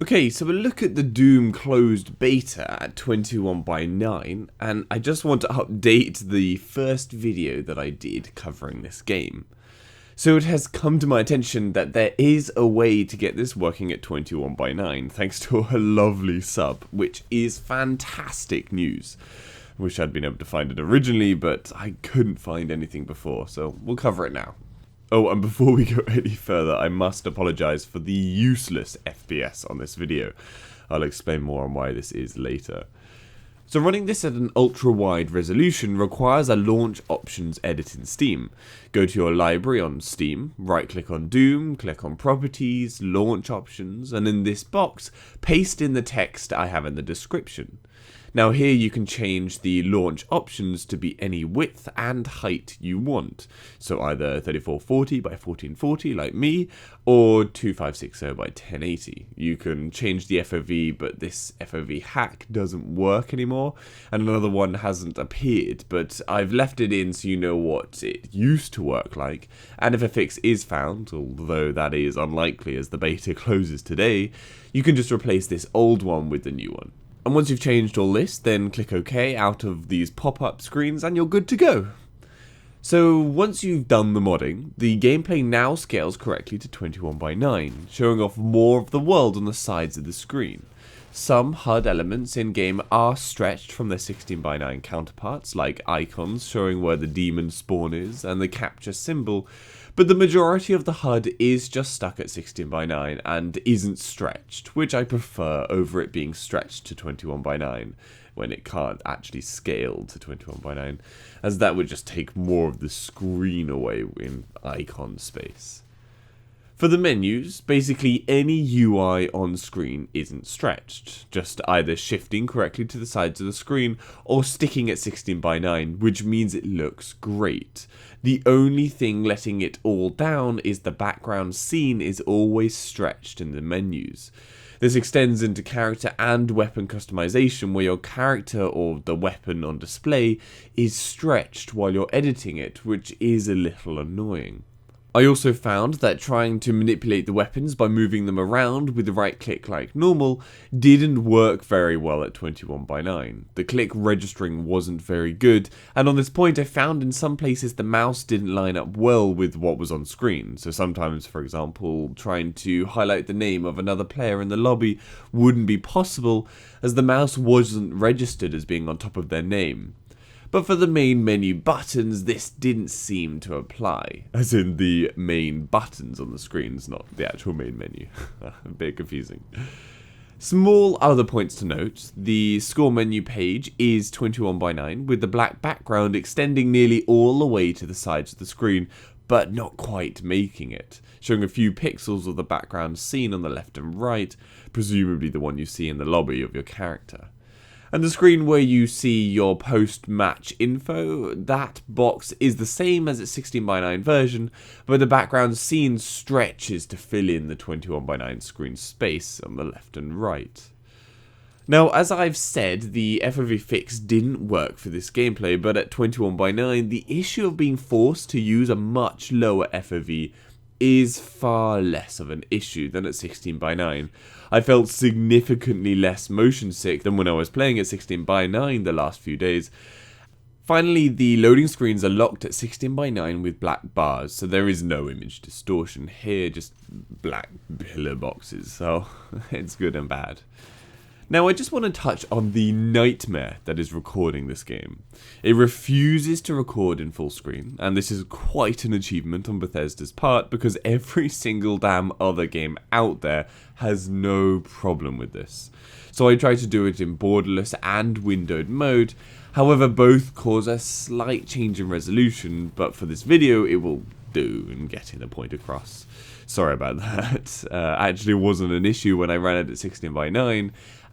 Okay, so a look at the Doom closed beta at 21:9, and I just want to update the first video that I did covering this game. So it has come to my attention that there is a way to get this working at 21:9, thanks to a lovely sub, which is fantastic news. Wish I'd been able to find it originally, but I couldn't find anything before, so we'll cover it now. Oh, and before we go any further, I must apologise for the useless FPS on this video. I'll explain more on why this is later. So running this at an ultra-wide resolution requires a launch options edit in Steam. Go to your library on Steam, right-click on Doom, click on Properties, Launch Options, and in this box, paste in the text I have in the description. Now here you can change the launch options to be any width and height you want, so either 3440 by 1440 like me, or 2560 by 1080. You can change the FOV, but this FOV hack doesn't work anymore, and another one hasn't appeared, but I've left it in so you know what it used to work like, and if a fix is found, although that is unlikely as the beta closes today, you can just replace this old one with the new one. And once you've changed all this, then click OK out of these pop-up screens and you're good to go. So once you've done the modding, the gameplay now scales correctly to 21:9, showing off more of the world on the sides of the screen. Some HUD elements in-game are stretched from their 16:9 counterparts, like icons showing where the demon spawn is and the capture symbol, but the majority of the HUD is just stuck at 16:9 and isn't stretched, which I prefer over it being stretched to 21:9 when it can't actually scale to 21:9, as that would just take more of the screen away in icon space. For the menus, basically any UI on screen isn't stretched, just either shifting correctly to the sides of the screen or sticking at 16:9, which means it looks great. The only thing letting it all down is the background scene is always stretched in the menus. This extends into character and weapon customization, where your character or the weapon on display is stretched while you're editing it, which is a little annoying. I also found that trying to manipulate the weapons by moving them around with the right click like normal didn't work very well at 21:9. The click registering wasn't very good, and on this point I found in some places the mouse didn't line up well with what was on screen. So sometimes, for example, trying to highlight the name of another player in the lobby wouldn't be possible as the mouse wasn't registered as being on top of their name. But for the main menu buttons, this didn't seem to apply. As in the main buttons on the screens, not the actual main menu. A bit confusing. Small other points to note, the score menu page is 21:9 with the black background extending nearly all the way to the sides of the screen, but not quite making it, showing a few pixels of the background scene on the left and right, presumably the one you see in the lobby of your character. And the screen where you see your post-match info, that box is the same as its 16:9 version, but the background scene stretches to fill in the 21:9 screen space on the left and right. Now, as I've said, the FOV fix didn't work for this gameplay, but at 21:9, the issue of being forced to use a much lower FOV is far less of an issue than at 16:9. I felt significantly less motion sick than when I was playing at 16:9 the last few days. Finally, the loading screens are locked at 16:9 with black bars, so there is no image distortion here, just black pillar boxes, so it's good and bad. Now I just want to touch on the nightmare that is recording this game. It refuses to record in full screen, and this is quite an achievement on Bethesda's part because every single damn other game out there has no problem with this. So I tried to do it in borderless and windowed mode, however both cause a slight change in resolution, but for this video it will do in getting the point across. Sorry about that. Actually wasn't an issue when I ran it at 16:9,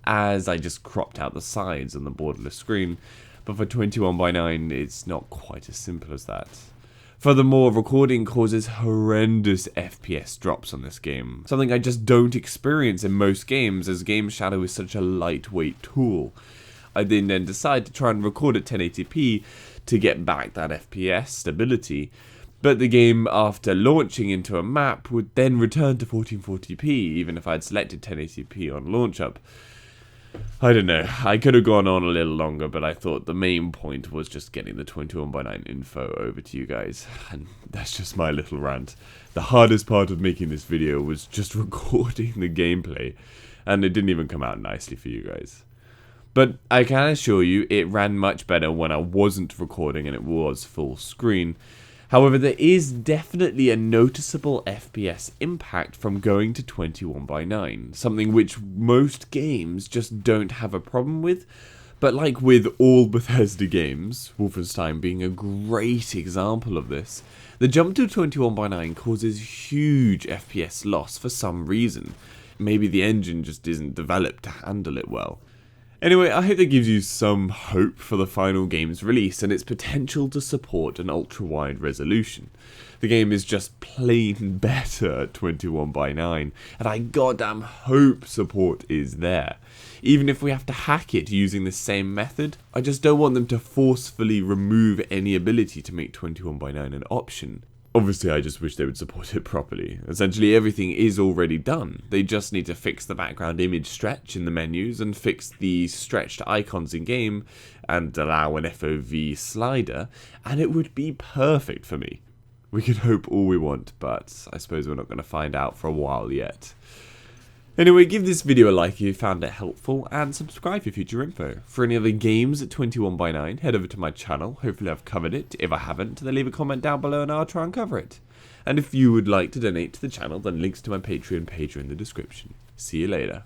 as I just cropped out the sides on the borderless screen, but for 21:9 it's not quite as simple as that. Furthermore, recording causes horrendous FPS drops on this game, something I just don't experience in most games as Game Shadow is such a lightweight tool. I then decide to try and record at 1080p to get back that FPS stability, But the game, after launching into a map, would then return to 1440p, even if I had selected 1080p on launch up. I don't know, I could have gone on a little longer, but I thought the main point was just getting the 21:9 info over to you guys, and that's just my little rant. The hardest part of making this video was just recording the gameplay, and it didn't even come out nicely for you guys. But I can assure you, it ran much better when I wasn't recording and it was full screen. However, there is definitely a noticeable FPS impact from going to 21:9, something which most games just don't have a problem with. But like with all Bethesda games, Wolfenstein being a great example of this, the jump to 21:9 causes huge FPS loss for some reason. Maybe the engine just isn't developed to handle it well. Anyway, I hope that gives you some hope for the final game's release and its potential to support an ultra-wide resolution. The game is just plain better at 21:9, and I goddamn hope support is there. Even if we have to hack it using the same method, I just don't want them to forcefully remove any ability to make 21:9 an option. Obviously, I just wish they would support it properly. Essentially, everything is already done. They just need to fix the background image stretch in the menus and fix the stretched icons in-game and allow an FOV slider, and it would be perfect for me. We can hope all we want, but I suppose we're not going to find out for a while yet. Anyway, give this video a like if you found it helpful, and subscribe for future info. For any other games at 21:9, head over to my channel. Hopefully I've covered it. If I haven't, then leave a comment down below and I'll try and cover it. And if you would like to donate to the channel, then links to my Patreon page are in the description. See you later.